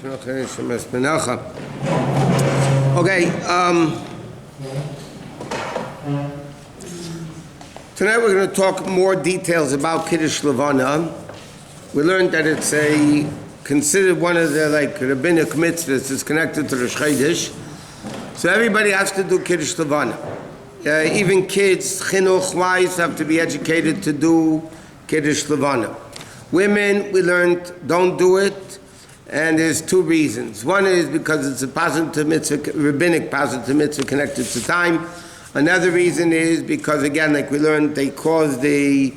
Okay, tonight we're going to talk more details about Kiddush Levana. We learned that it's considered one of the rabbinic mitzvahs. It's connected to the Chodesh. So everybody has to do Kiddush Levana. Even kids, chinuch wise, have to be educated to do Kiddush Levana. Women, we learned, don't do it, and there's two reasons. One is because it's a positive mitzvah, rabbinic positive mitzvah connected to time. Another reason is because, again, like we learned, they caused the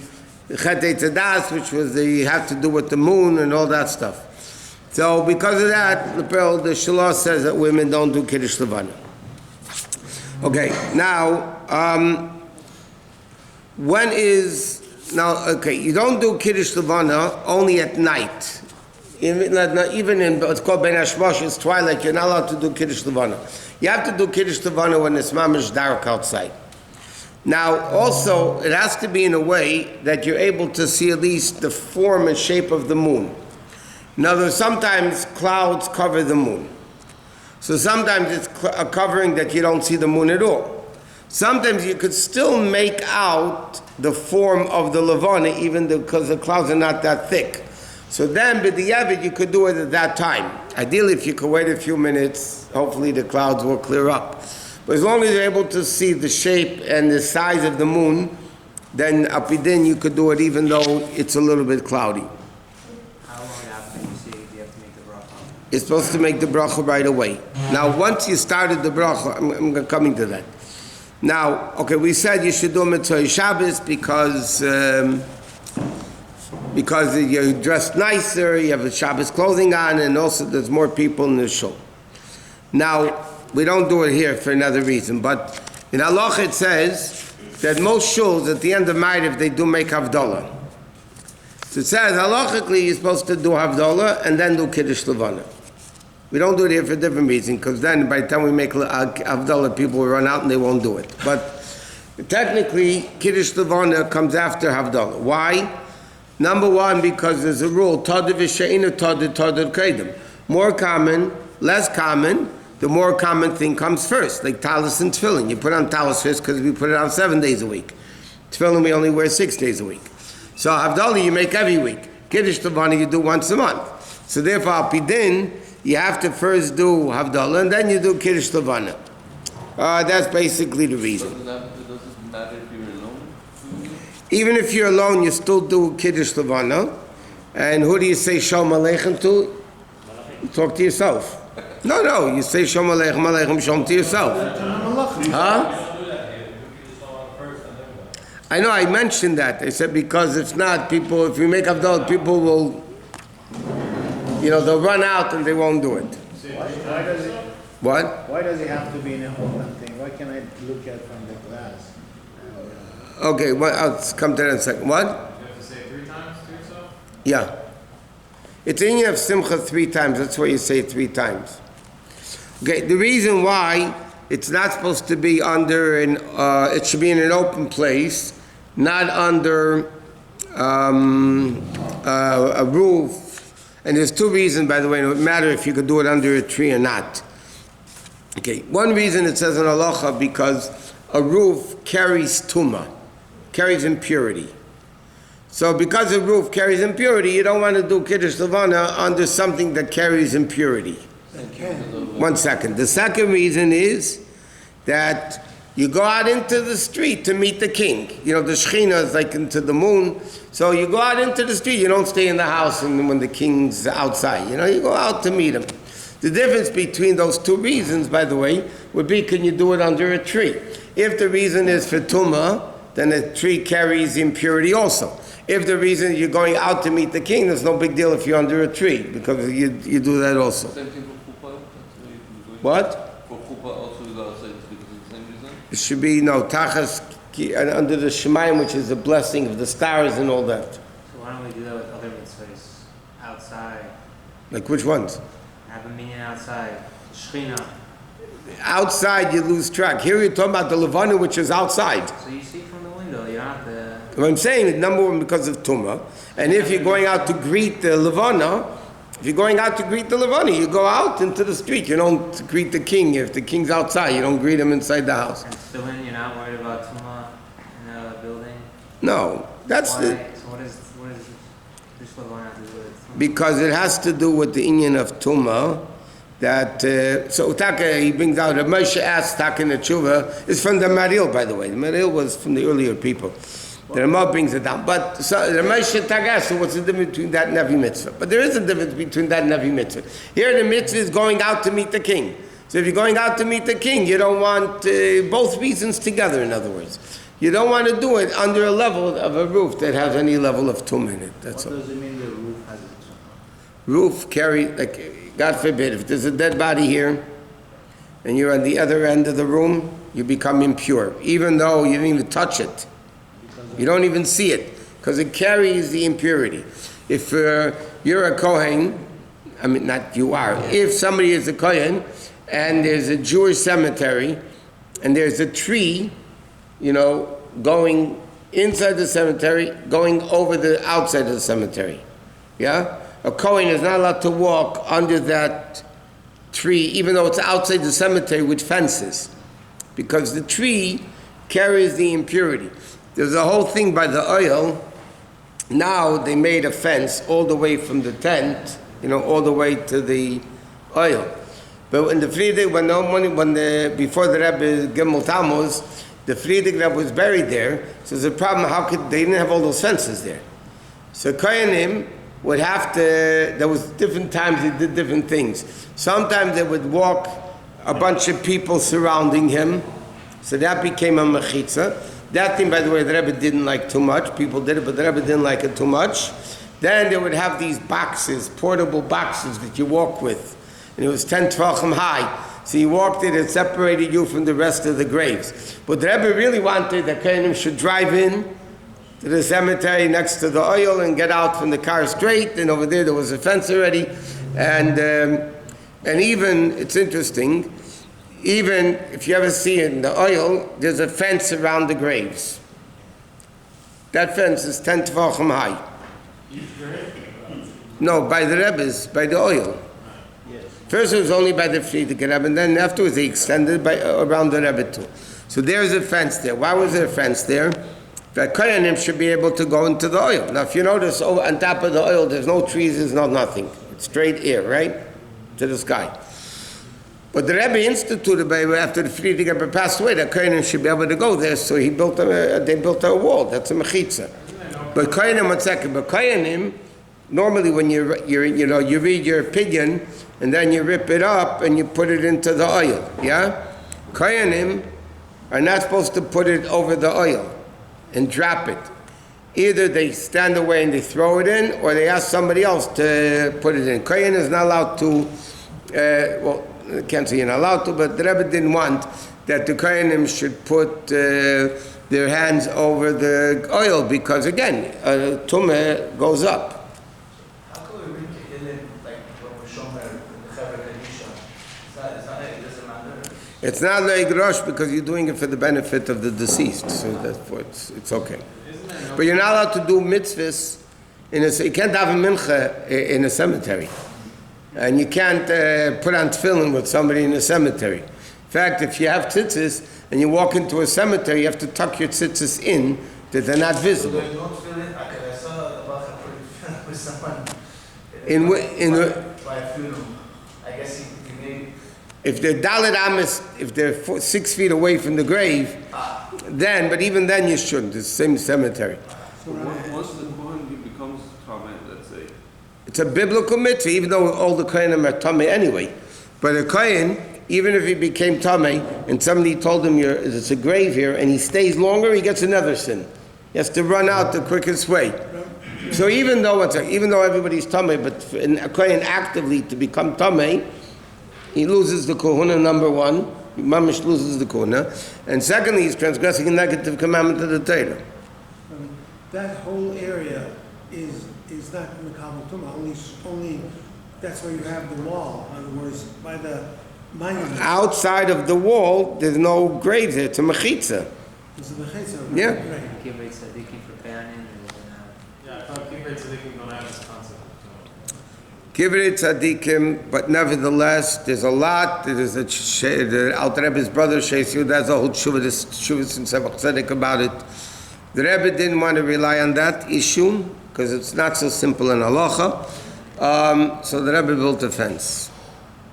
Chetei Tzadas, which was they have to do with the moon and all that stuff. So because of that, the Shalah says that women don't do Kiddush Levana. Okay, now, you don't do Kiddush Levana only at night. Even in what's called Ben Hashmosh, it's twilight, you're not allowed to do Kiddush Levana. You have to do Kiddush Levana when it's mamish dark outside. Now, also, it has to be in a way that you're able to see at least the form and shape of the moon. In other words, sometimes clouds cover the moon. So sometimes it's a covering that you don't see the moon at all. Sometimes you could still make out the form of the Levana even because the clouds are not that thick. So then, b'diavad, you could do it at that time. Ideally, if you could wait a few minutes, hopefully the clouds will clear up. But as long as you're able to see the shape and the size of the moon, then apidin you could do it even though it's a little bit cloudy. How long after you see it do you have to make the bracha? You're supposed to make the bracha right away. Now, once you started the bracha, I'm coming to that. Now, okay, we said you should do Mitzvah Shabbos because you're dressed nicer, you have a Shabbos clothing on, and also there's more people in the shul. Now, we don't do it here for another reason, but in Halacha it says that most shuls at the end of Ma'ariv they do make Havdalah. So it says halachically you're supposed to do Havdalah and then do Kiddush Levana. We don't do it here for a different reason, because then by the time we make Havdalah, people will run out and they won't do it. But technically, Kiddush Levana comes after Havdalah. Why? Number one, because there's a rule, more common, less common, the more common thing comes first, like talis and tefillin. You put on talis first because we put it on 7 days a week. Tefillin we only wear 6 days a week. So Havdalah you make every week. Kiddush Levana you do once a month. So therefore, al pidin, you have to first do Havdalah and then you do Kiddush Levana. That's basically the reason. Does it matter if you're alone? Even if you're alone, you still do Kiddush Levana. And who do you say Shalom Aleichem to? Talk to yourself. No, you say Shalom Aleichem, Aleichem Shalom to yourself. Huh? I know, I mentioned that. I said because if not, if we make Havdalah, people will, they'll run out and they won't do it. Why does it? What? Why does it have to be in an open thing? Why can't I look at from the glass? Okay, I'll come to that in a second. What? You have to say 3 times to yourself? Yeah. It's in of Simcha 3 times. That's why you say 3 times. Okay, the reason why it's not supposed to be under it should be in an open place, not under a roof. And there's 2 reasons, by the way. It doesn't matter if you could do it under a tree or not. Okay, one reason it says in Halacha because a roof carries tumah, carries impurity. So because a roof carries impurity, you don't want to do Kiddush Levana under something that carries impurity. One second. The second reason is that you go out into the street to meet the king. The Shekhinah is like into the moon. So you go out into the street. You don't stay in the house when the king's outside. You go out to meet him. The difference between those 2 reasons, by the way, would be can you do it under a tree? If the reason is for tumah, then a tree carries impurity also. If the reason you're going out to meet the king, there's no big deal if you're under a tree, because you do that also. Same thing for chuppah? What? For chuppah also you gotta say it's because of the same reason? It should be, tachas, under the Shemayim, which is the blessing of the stars and all that. So why don't we do that with other mitzvahs? Outside. Like which ones? Have a minyan outside. Shechina. Outside you lose track. Here you're talking about the Levana, which is outside. So you see from the window, you don't have to... What I'm saying is, number one, because of Tumah. And if you're going out to greet the Levana, If you're going out to greet the Levani, you go out into the street. You don't greet the king. If the king's outside, you don't greet him inside the house. And still in, you're not worried about Tuma in a building? No, that's Why? the... So what is this going on to do with Tuma? Because it has to do with the Inyan of Tuma, that, so Taka, he brings out, Rabbi Moshe asked Taka in the Tshuva, is from the Maril, by the way. The Maril was from the earlier people. The Ramah brings it down. But so, Rabbi Moshe Taka asked, so what's the difference between that and Navi Mitzvah? But there is a difference between that and Navi Mitzvah. Here the Mitzvah is going out to meet the king. So if you're going out to meet the king, you don't want both reasons together, in other words. You don't want to do it under a level of a roof that has any level of Tum in it. That's all. What does it mean the roof has a tumah? Roof carry, like, God forbid, if there's a dead body here and you're on the other end of the room, you become impure, even though you didn't even touch it. You don't even see it, because it carries the impurity. If you're a Kohen, I mean, not you are, if somebody is a Kohen and there's a Jewish cemetery and there's a tree, going inside the cemetery, going over the outside of the cemetery, yeah? A Kohen is not allowed to walk under that tree, even though it's outside the cemetery with fences, because the tree carries the impurity. There's a whole thing by the oil. Now they made a fence all the way from the tent, all the way to the oil. But in the Friedrich, before the Rebbe Gimel Tammuz, the Friedrich Rebbe was buried there. So there's a problem. They didn't have all those fences there? So Kohanim would have to, there was different times they did different things. Sometimes they would walk a bunch of people surrounding him, so that became a mechitza. That thing, by the way, the Rebbe didn't like too much. People did it, but the Rebbe didn't like it too much. Then they would have these boxes, portable boxes that you walk with, and it was 10 tvachim high. So you walked it, it separated you from the rest of the graves. But the Rebbe really wanted that Kohanim should drive in to the cemetery next to the oil and get out from the car straight, and over there was a fence already. And even, it's interesting, even if you ever see in the oil, there's a fence around the graves. That fence is 10 tvachim high. No, by the Rebbe's, by the oil. Yes. First it was only by the Friedrich Rebbe, and then afterwards they extended around the Rebbe too. So there's a fence there. Why was there a fence there? That Kohanim should be able to go into the oil. Now if you notice, on top of the oil there's no trees, there's no nothing. It's straight air, right? To the sky. But the Rebbe instituted, after the Friedrich Rebbe passed away, that Kohanim should be able to go there, so they built a wall. That's a mechitza. But Kohanim, normally when you read your pidyon, and then you rip it up and you put it into the oil, yeah? Kohanim are not supposed to put it over the oil and drop it. Either they stand away and they throw it in, or they ask somebody else to put it in. Kohen is not allowed to, I can't say you're not allowed to, but the Rebbe didn't want that the Kohanim should put their hands over the oil, because again, tumah goes up. How can we read Tehillim like when we're shomer in the Chaver Kadisha? It doesn't matter. It's not like Rosh because you're doing it for the benefit of the deceased, so therefore it's okay. But you're not allowed to do mitzvahs you can't have a mincha in a cemetery, and you can't put on tefillin with somebody in a cemetery. In fact, if you have tzitzis and you walk into a cemetery, you have to tuck your tzitzis in that they're not visible. So you don't feel it. I saw a bacha with someone by a funeral. I guess he made. If they're Dalit Amis, if they're 6 feet away from the grave, then, but even then you shouldn't. It's the same cemetery. So once the Kohen becomes Tameh, let's say. It's a biblical mitzvah, even though all the Kohanim are Tameh anyway. But a Kohen, even if he became Tameh, and somebody told him there's a grave here, and he stays longer, he gets another sin. He has to run out the quickest way. So even though everybody's Tameh, but for a Kohen actively to become Tameh, he loses the kohuna, number one. Mamish loses the kohuna. And secondly, he's transgressing a negative commandment of the Torah. That whole area is not Mekabel Tumah, only that's where you have the wall. In other words, by the monument. Outside of the wall, there's no graves there. It's a mechitza. It's a mechitza. Yeah. Right. Kibbutz Tzadikim for Payanim, Yeah, I thought Kibbutz Tzadikim don't have this concept of Kivrei tzadikim, but nevertheless, there's a lot. There's the Alter Rebbe's brother Sheis Yehuda has a whole shuvah in Sevach Tzedek about it. The Rebbe didn't want to rely on that issue because it's not so simple in halacha. So the Rebbe built a fence.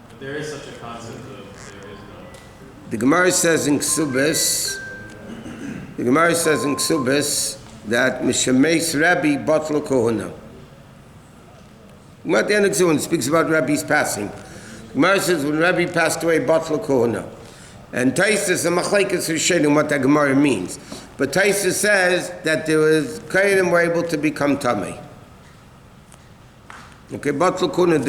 But there is such a concept of there is no. The Gemara says in Ksubis. The Gemara says in Ksubis that Mishameis Rabbi Batla Kohuna. At the end of Ksubis, it speaks about Rabbi's passing. The Gemara says when Rabbi passed away, Batla Kohuna. And Taisus and Machlekes Rishonim what that Gemara means. But Taisus says that there was Kohanim were able to become Tamei. Okay, Batla Kohuna,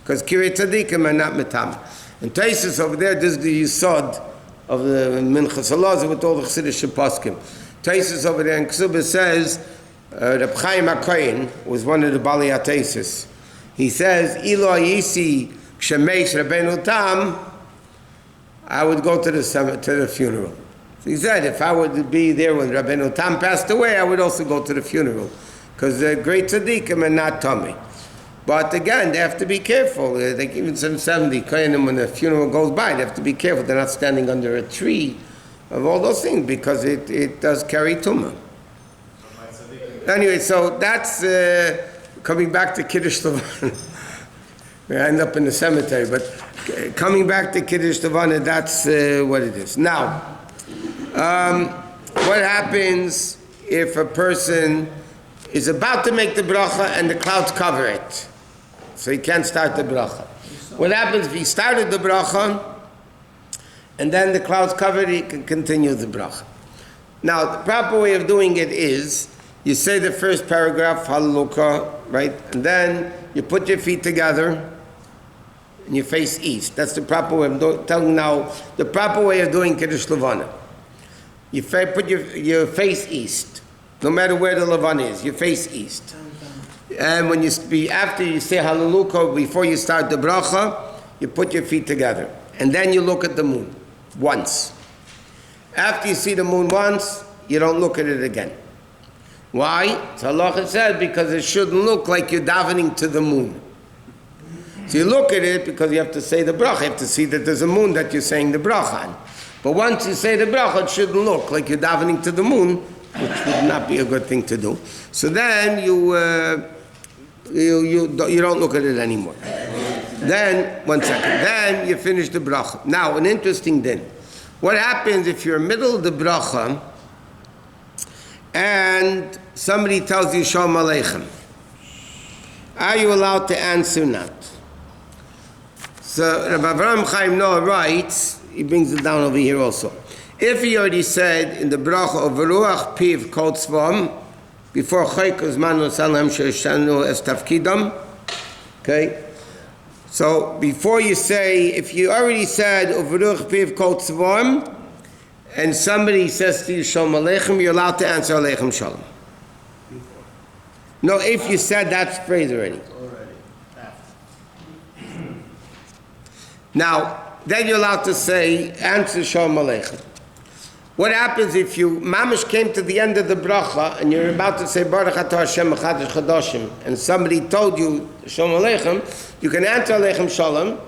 because Kirei Tzadikim are not Metam. And Taisus over there, this is the Yisod of the Minchas Elazar with all the Chassidish Poskim. Taisus over there in Ksubah says, Reb Chaim HaKohen was one of the Balei HaTaisus. He says, Ilo Yisi Kshemesh Rabbeinu Tam, I would go to the funeral. So he said, if I would be there when Rabbeinu Tam passed away, I would also go to the funeral. Because the great tzaddikim are not tummy. But again, they have to be careful. Like even 770, when the funeral goes by, they have to be careful. They're not standing under a tree of all those things because it does carry tumah. Anyway, so that's coming back to Kiddush Levana. We end up in the cemetery, but coming back to Kiddush Levana, that's what it is. Now, what happens if a person is about to make the bracha and the clouds cover it? So he can't start the bracha. What happens if he started the bracha and then the clouds covered, he can continue the bracha. Now, the proper way of doing it is, you say the first paragraph, halacha, right? And then you put your feet together and you face east. That's the proper way of telling now, the proper way of doing Kiddush Levana. You put your face east, no matter where the Levana is, you face east. And when after you say hallelujah, before you start the bracha, you put your feet together. And then you look at the moon once. After you see the moon once, you don't look at it again. Why? So halacha said because it shouldn't look like you're davening to the moon. So you look at it because you have to say the bracha. You have to see that there's a moon that you're saying the bracha on. But once you say the bracha, it shouldn't look like you're davening to the moon, which would not be a good thing to do. So then you don't look at it anymore. Then, one second, then you finish the bracha. Now, an interesting thing. What happens if you're middle of the bracha and somebody tells you Shalom Aleichem? Are you allowed to answer not? So Rabbi Avraham Chaim Noah writes, he brings it down over here also. If he already said in the bracha of Veruach Piv Kol Tzvam, before Chaykus Manu Salam Sheshanu Es Tafkidam, okay? So before you say, if you already said Veruach Piv Kol Tzvam, and somebody says to you Shalom Aleichem, you're allowed to answer Aleichem Shalom. No, if you said that phrase already. Now, then you're allowed to say, answer Shalom Aleichem. What happens if you, mamish came to the end of the bracha, and you're about to say, Baruch Atah Hashem Echad Chadashim, and somebody told you, Shalom Aleichem, you can answer Aleichem Shalom,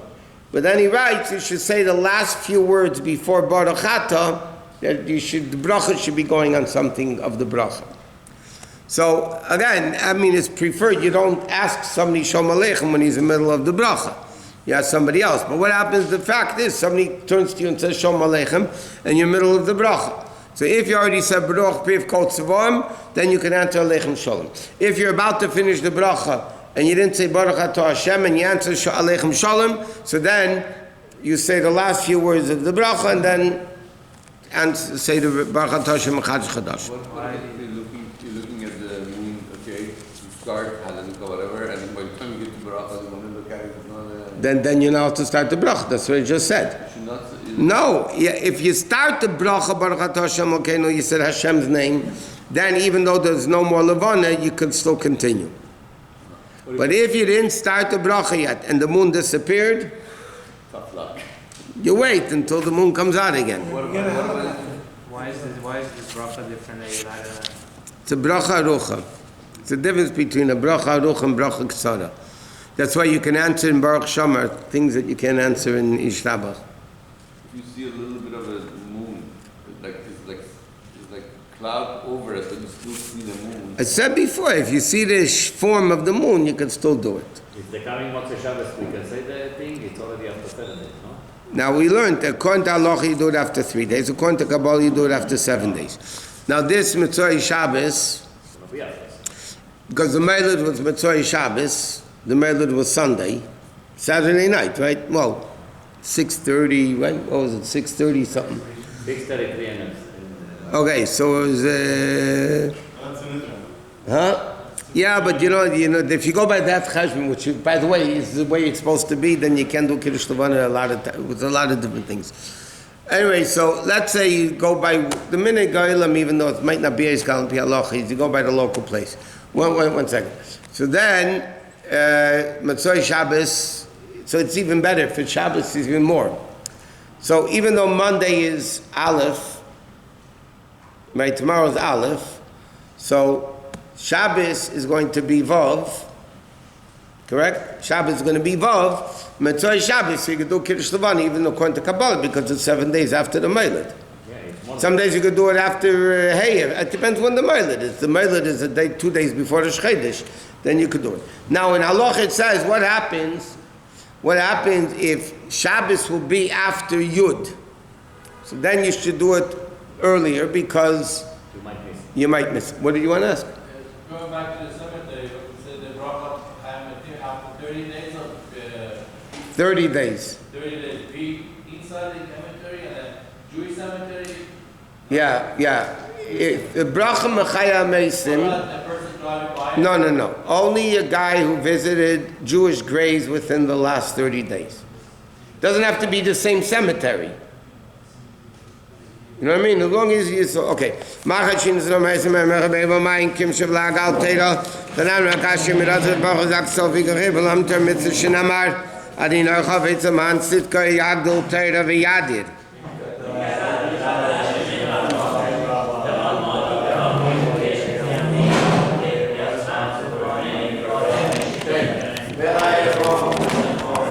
but then he writes, you should say the last few words before Baruch Atah, that the bracha should be going on something of the bracha. So, again, I mean, it's preferred you don't ask somebody Shalom Aleichem when he's in the middle of the bracha. You ask somebody else. But what happens, the fact is, somebody turns to you and says Shalom Aleichem, and you're in the middle of the bracha. So if you already said Baruch Piv Kol Tzvam, then you can answer Aleichem Shalom. If you're about to finish the bracha, and you didn't say Baruch Atah Hashem, and you answer Aleichem Shalom, so then you say the last few words of the bracha, and then say the Baruch Atah Hashem Echad Chadash. Why you're looking at the moon, okay, you start, hallelujah, whatever, and by the time you get to bracha, you want to look at it, it's not then you know how to start the bracha. That's what I just said. No, if you start the bracha, Baruch Atah Hashem, okay, no, you said Hashem's name, then even though there's no more levana, you can still continue. But if you didn't start the bracha yet and the moon disappeared, tough luck. You wait until the moon comes out again. Why is this bracha different? It's a bracha arucha. It's a difference between a bracha arucha and bracha ksara. That's why you can answer in Baruch Shomer things that you can't answer in Ishtabach. If you see a little bit of a moon, it's like cloud over it, but you still see the moon. I said before, if you see the form of the moon, you can still do it. If they're coming Motzei Shabbos, we can say the thing, it's already after 7 days, no? Now we learned that according to Halacha you do it after 3 days, according to Kabbalah you do it after 7 days. Now this Motzei Shabbos, It's going to be after. because the Meilad was Motzei Shabbos, the Meilad was Sunday, Saturday night, right? Well, 6:30, right? What was it, 6:30 something? 6:33 a.m. Okay, so it was, huh? Yeah, but you know, if you go by that cheshbon, which by the way is the way it's supposed to be, then you can do Kiddush Levana with a lot of different things. Anyway, so let's say you go by the minute Ga'ilam, even though it might not be Eizgal and Pi'aloch, you go by the local place. One second. So then, Motzei Shabbos, so it's even better. For Shabbos, it's even more. So even though Monday is Aleph, right, tomorrow is Aleph, so Shabbos is going to be Vav, correct? Shabbos is going to be Vav. Motzei Shabbos, so you can do Kiddush Levana even according to Kabbalah because it's 7 days after the Meilad. Some days you could do it after Hey. It depends when the Meilad is. The Meilad is a day, 2 days before the Chodesh. Then you could do it. Now in Halacha it says what happens if Shabbos will be after Yud. So then you should do it earlier because you might miss it. What do you want to ask? Going back to the cemetery, said the bracha after 30 days of 30 days. 30 days. Be inside the cemetery and then Jewish cemetery. Yeah. The bracha mechaya meisim. A person driving by. No. Only a guy who visited Jewish graves within the last 30 days. Doesn't have to be the same cemetery. You know what I mean? As long as you so okay. Machin is no meisim mechabeva mein kim shavlag al teira. Tanan rakashim mirat bachos aksov vigrebelam ter mitzvah shenamar. Adin archavetz man sitka yagdol teira v'yadir.